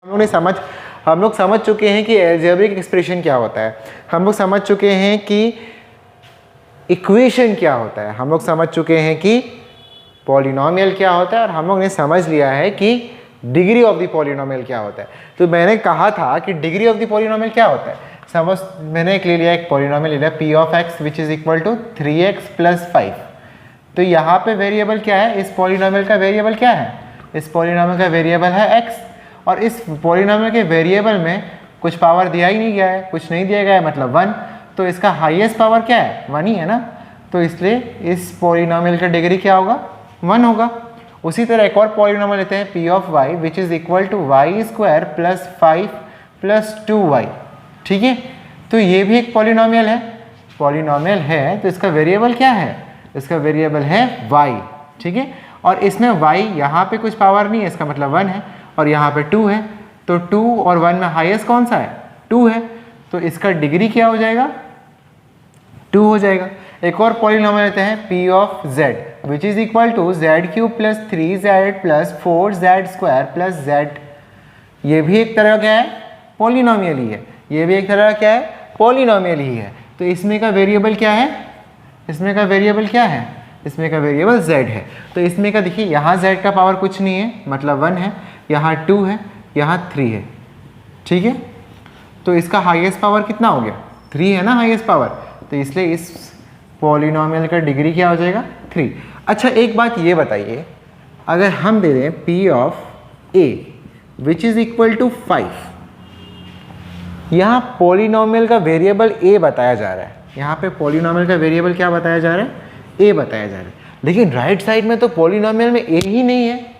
हम लोग समझ चुके हैं कि अलजेब्रिक एक्सप्रेशन क्या होता है, हम लोग समझ चुके हैं कि इक्वेशन क्या होता है, हम लोग समझ चुके हैं कि पॉलिनोमियल क्या होता है, और हम लोग ने समझ लिया है कि डिग्री ऑफ द पॉलिनोमियल क्या होता है। तो मैंने कहा था कि डिग्री ऑफ द पॉलिनोमियल क्या होता है। समझ, मैंने एक ले लिया, एक पॉलिनोमियल ले लिया p of x which is equal to 3x plus 5। तो यहाँ पे वेरिएबल क्या है, इस पॉलिनोमियल का वेरिएबल क्या है, इस पॉलिनोमियल का वेरिएबल है x, और इस पॉलिनोमियल के वेरिएबल में कुछ पावर दिया ही नहीं गया है, कुछ नहीं दिया गया है, मतलब 1। तो इसका हाईएस्ट पावर क्या है, 1 ही है ना। तो इसलिए इस पॉलिनोमियल का डिग्री क्या होगा, 1 होगा। उसी तरह एक और पॉलिनोमियल लेते हैं p of y which is equal to y square plus 5 plus 2y। ठीक है, तो ये भी एक पॉलिनोमियल है, तो इसका वेरिएबल क्या है, इसका वेरिएबल है y। ठीक है, और इसमें y यहाँ पे कुछ पावर नहीं है, इसका मतलब 1 है, और यहाँ पे 2 है। तो 2 और 1 में हाईएस्ट कौन सा है, 2 है। तो इसका डिग्री क्या हो जाएगा, 2 हो जाएगा। एक और पॉलिनोमियल लेते हैं p of z which is equal to z cube plus 3z plus 4z square plus z। ये भी एक तरह क्या है, पॉलिनोमियल ही है, ये भी एक तरह का क्या है, पॉलिनोमियल ही है। तो इसमें का वेरिएबल क्या है, इसमें का वेरिएबल क्या है, इसमें का वेरिएबल z है। तो इसमें का देखिए, यहाँ z का पावर कुछ नहीं है, मतलब 1 है, यहाँ 2 है, यहाँ 3 है। ठीक है, तो इसका हाईएस्ट पावर कितना हो गया, 3 है ना हाईएस्ट पावर। तो इसलिए इस पॉलिनोमियल का डिग्री क्या हो जाएगा, 3। अच्छा एक बात ये बताइए, अगर हम दे दें p of a which is equal to 5, यहाँ पॉलिनोमियल का वेरिएबल a बताया जा रहा है, यहाँ पे पॉलिनोमियल का वेरिएबल क्या बताया जा रहा है, a बताया जा रहा है, लेकिन राइट साइड में तो पॉलिनोमियल में a ही नहीं है।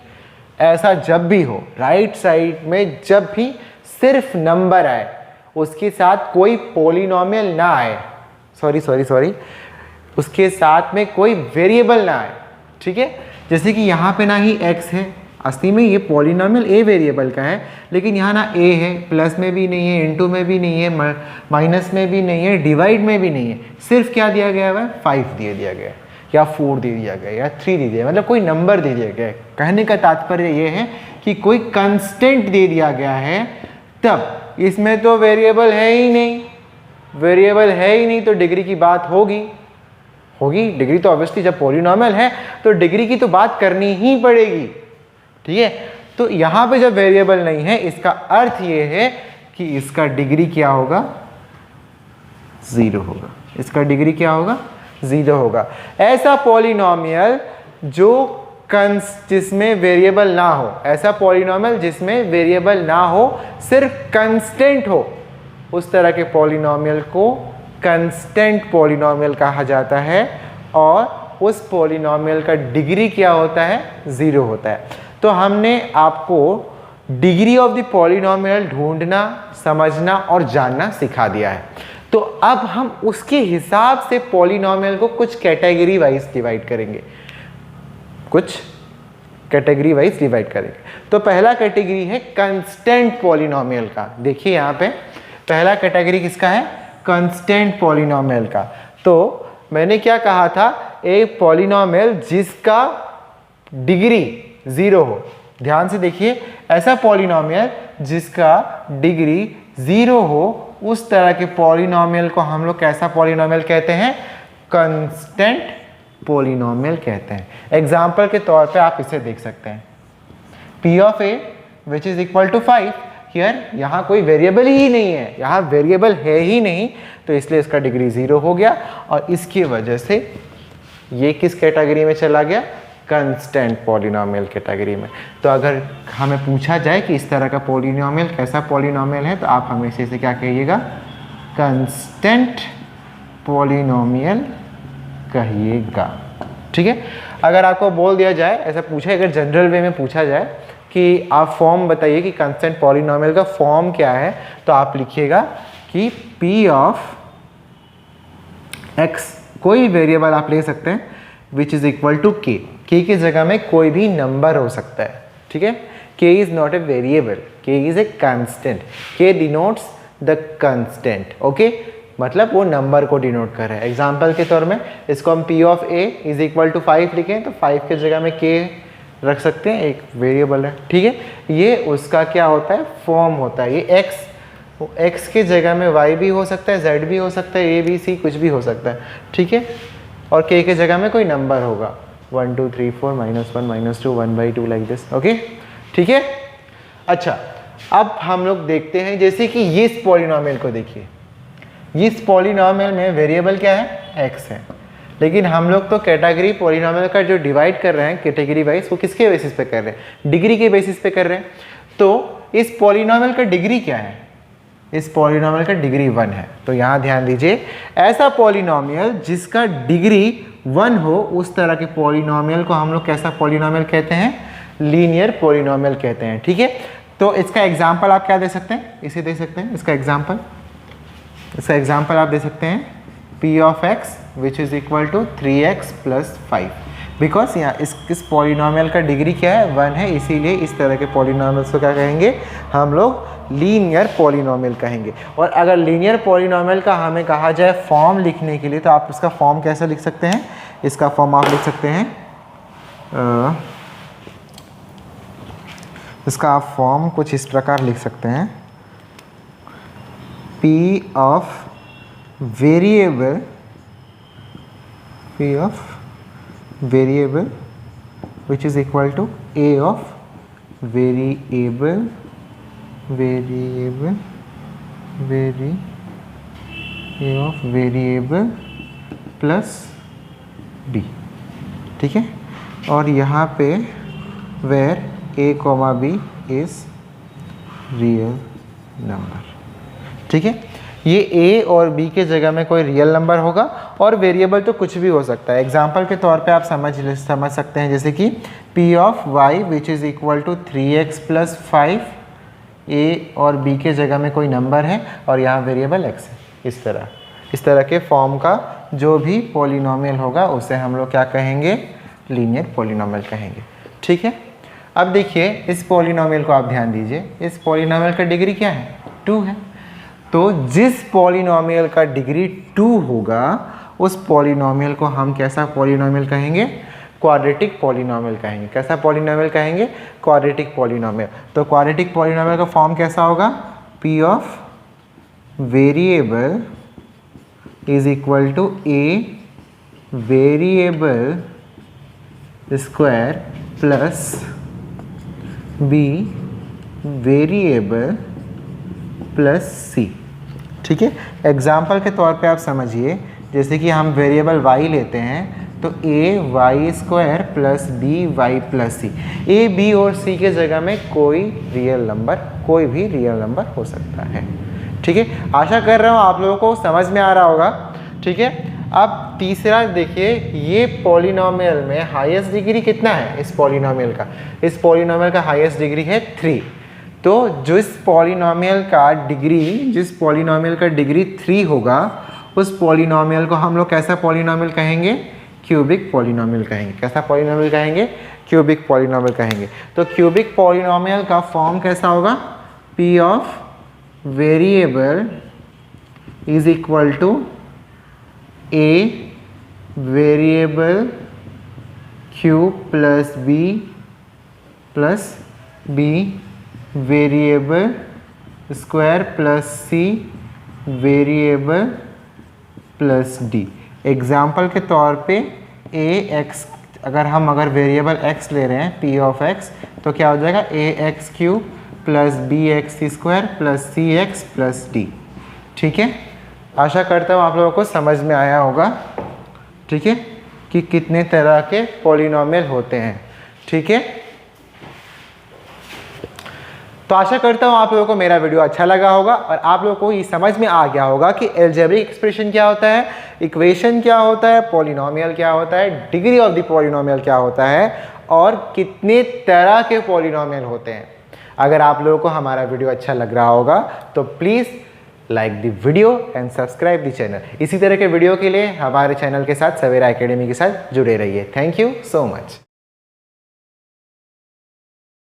ऐसा जब भी हो, राइट साइड में जब भी सिर्फ नंबर आए, उसके साथ कोई पॉलिनोमियल ना आए, सॉरी उसके साथ में कोई वेरिएबल ना आए। ठीक है, जैसे कि यहाँ पे ना ही x है, असली में ये पॉलिनोमियल a वेरिएबल का है, लेकिन यहाँ ना a है, प्लस में भी नहीं है, इनटू में भी नहीं है, माइनस में भी नहीं है, डिवाइड में भी नहीं है, सिर्फ क्या दिया गया है, 5 दे दिया गया है, या 4 दे दिया गया, या 3 दे दिया, मतलब कोई नंबर दे दिया गया है। कहने का तात्पर्य ये है कि कोई कंस्टेंट दे दिया गया है, तब इसमें तो वेरिएबल है ही नहीं, वेरिएबल है ही नहीं, तो डिग्री की बात होगी डिग्री तो ऑब्वियसली जब पॉलिनोमियल है तो डिग्री की तो बात करनी ही पड़ेगी। ठीक है, तो यहाँ पे जब वेरिएबल नहीं है, इसका अर्थ ये है कि इसका डिग्री क्या होगा, 0 होगा, इसका डिग्री क्या होगा, 0 होगा। ऐसा पॉलिनोमियल जिसमें वेरिएबल ना हो, ऐसा पॉलिनोमियल जिसमें वेरिएबल ना हो, सिर्फ कंस्टेंट हो, उस तरह के पॉलिनोमियल को कंस्टेंट पॉलिनोमियल कहा जाता है, और उस पॉलिनोमियल का डिग्री क्या होता है, 0 होता है। तो हमने आपको डिग्री ऑफ द पॉलिनोमियल ढूंढना, समझना और जानना सिखा दिया है। तो अब हम उसके हिसाब से पॉलिनोमियल को कुछ कैटेगरी वाइज डिवाइड करेंगे, तो पहला कैटेगरी है कंस्टेंट पॉलिनोमियल का। देखिए यहाँ पे पहला कैटेगरी किसका है, कंस्टेंट पॉलिनोमियल का। तो मैंने क्या कहा था, एक पॉलिनोमियल जिसका डिग्री 0 हो, ध्यान से देखिए, ऐसा पॉलिनोमियल जिसका डिग्री 0 हो, उस तरह के पॉलिनोमियल को हम लोग कैसा पॉलिनोमियल कहते हैं, कंस्टेंट पॉलिनोमियल कहते हैं। एग्जाम्पल के तौर पे आप इसे देख सकते हैं, p of a which is equal to 5, here यहाँ कोई वेरिएबल ही नहीं है, यहाँ वेरिएबल है ही नहीं, तो इसलिए इसका डिग्री 0 हो गया, और इसकी वजह से ये किस कैटेगरी में चला गया, कंस्टेंट पॉलिनोमियल कैटेगरी में। तो अगर हमें पूछा जाए कि इस तरह का पॉलिनोमियल कैसा पॉलिनोमियल है, तो आप हमेशा से क्या कहिएगा, कंस्टेंट पॉलिनोमियल कहिएगा। ठीक है, अगर आपको बोल दिया जाए, ऐसा पूछे, अगर जनरल वे में पूछा जाए कि आप फॉर्म बताइए कि कंस्टेंट पॉलिनोमियल का फॉर्म क्या है, तो आप लिखिएगा कि p ऑफ x, कोई वेरिएबल आप ले सकते हैं, which is equal to k की जगह में कोई भी नंबर हो सकता है। ठीक है, k is not a variable, k is a constant, k denotes the constant. Okay, मतलब वो नंबर को डिनोट कर रहा है। एग्जाम्पल के तौर में इसको हम p of a is equal to 5 लिखें, तो 5 की जगह में k रख सकते हैं, एक वेरिएबल है, ठीक है। ये उसका क्या होता है, फॉर्म होता है। ये x के जगह में y भी हो सकता है, z भी हो सकता है, a b c कुछ भी हो सकता है, ठीक है। और k के जगह में कोई नंबर होगा 1 2 3 4 -1 -2 1/2 लाइक दिस, ओके, ठीक है। अच्छा, अब हम लोग देखते हैं जैसे कि ये इस पॉलिनोमियल को देखिए, इस पॉलिनोमियल में वेरिएबल क्या है, x है, लेकिन हम लोग तो कैटेगरी पॉलिनोमियल का जो डिवाइड कर रहे हैं कैटेगरी वाइज, वो किसके बेसिस पे कर रहे हैं, डिग्री के बेसिस पे कर रहे हैं। तो इस पॉलिनोमियल का डिग्री क्या है, इस पॉलिनोमियल का डिग्री 1 है। तो यहाँ ध्यान दीजिए, ऐसा पॉलिनोमियल जिसका डिग्री 1 हो, उस तरह के पॉलिनोमियल को हम लोग कैसा पॉलिनोमियल कहते हैं, लीनियर पॉलिनोमियल कहते हैं, ठीक है। तो इसका एग्जाम्पल आप क्या दे सकते हैं, इसे दे सकते हैं, इसका एग्जाम्पल आप दे सकते हैं p of x which is equal to 3x + 5, because यहाँ इस पॉलिनोमियल का डिग्री क्या है, 1 है, इसीलिए इस तरह के पॉलिनोमियल्स को क्या कहेंगे, हम लोग लीनियर पॉलिनोमियल कहेंगे। और अगर लीनियर पॉलिनोमियल का हमें कहा जाए फॉर्म लिखने के लिए, तो आप इसका फॉर्म कैसे लिख सकते हैं, इसका फॉर्म आप लिख सकते हैं, इसका आप फॉर्म कुछ इस प्रकार लिख सकते हैं, p of variable which is equal to a of variable plus b, ठीक है। और यहाँ पे where a, b is real number, ठीक है। ये a और b के जगह में कोई रियल नंबर होगा, और वेरिएबल तो कुछ भी हो सकता है। एग्जाम्पल के तौर पे आप समझ सकते हैं, जैसे कि p of y which is equal to 3x + 5, a और b के जगह में कोई नंबर है और यहाँ वेरिएबल x है। इस तरह के फॉर्म का जो भी पॉलिनोमियल होगा उसे हम लोग क्या कहेंगे, लीनियर पॉलिनोमियल कहेंगे, ठीक है। अब देखिए इस पॉलिनोमियल को आप ध्यान दीजिए, इस पॉलिनोमियल का डिग्री क्या है, 2 है। तो जिस पॉलिनोमियल का डिग्री 2 होगा, उस पॉलिनोमियल को हम कैसा पॉलिनोमियल कहेंगे, क्वाड्रेटिक पॉलिनोमियल कहेंगे। कैसा पॉलिनोमियल कहेंगे, क्वाड्रेटिक पॉलिनोमियल। तो क्वाड्रेटिक पॉलिनोमियल का फॉर्म कैसा होगा, p of variable is equal to a variable square plus b variable plus c, ठीक है। एग्जाम्पल के तौर पे आप समझिए, जैसे कि हम वेरिएबल y लेते हैं, तो a² plus b plus c, a b और c के जगह में कोई भी रियल नंबर हो सकता है, ठीक है। आशा कर रहा हूँ आप लोगों को समझ में आ रहा होगा, ठीक है। अब तीसरा देखिए, ये पॉलिनोमियल में हाईएस्ट डिग्री कितना है, इस पॉलिनोमियल का हाईएस्ट डिग्री है 3। तो जिस पॉलिनोमियल का डिग्री 3 होगा, उस पॉलिनोमियल को हम लोग कैसा पॉलिनोमियल कहेंगे, क्यूबिक पॉलिनोमियल कहेंगे। कैसा पॉलिनोमियल कहेंगे, क्यूबिक पॉलिनोमियल कहेंगे। तो क्यूबिक पॉलिनोमियल का फॉर्म कैसा होगा, p of variable is equal to a variable cube plus b variable square plus c variable plus d। Example के तौर पे अगर वेरिएबल x ले रहे हैं, p ऑफ x, तो क्या हो जाएगा, ax³ plus bx² plus cx plus d, ठीक है। आशा करता हूँ आप लोगों को समझ में आया होगा, ठीक है, कि कितने तरह के पॉलिनोमियल होते हैं, ठीक है। तो आशा करता हूँ आप लोगों को मेरा वीडियो अच्छा लगा होगा और आप लोगों को ये समझ में आ गया होगा कि अलजेब्रिक एक्सप्रेशन क्या होता है, इक्वेशन क्या होता है, पॉलिनोमियल क्या होता है, डिग्री ऑफ द पॉलिनोमियल क्या होता है, और कितने तरह के पॉलिनोमियल होते हैं। अगर आप लोगों को हमारा वीडियो अच्छा लग रहा होगा तो please like the video and subscribe the channel. इसी तरह के वीडियो के लिए हमारे चैनल के साथ, सवेरा एकेडमी के साथ जुड़े रहिए। Thank you so much.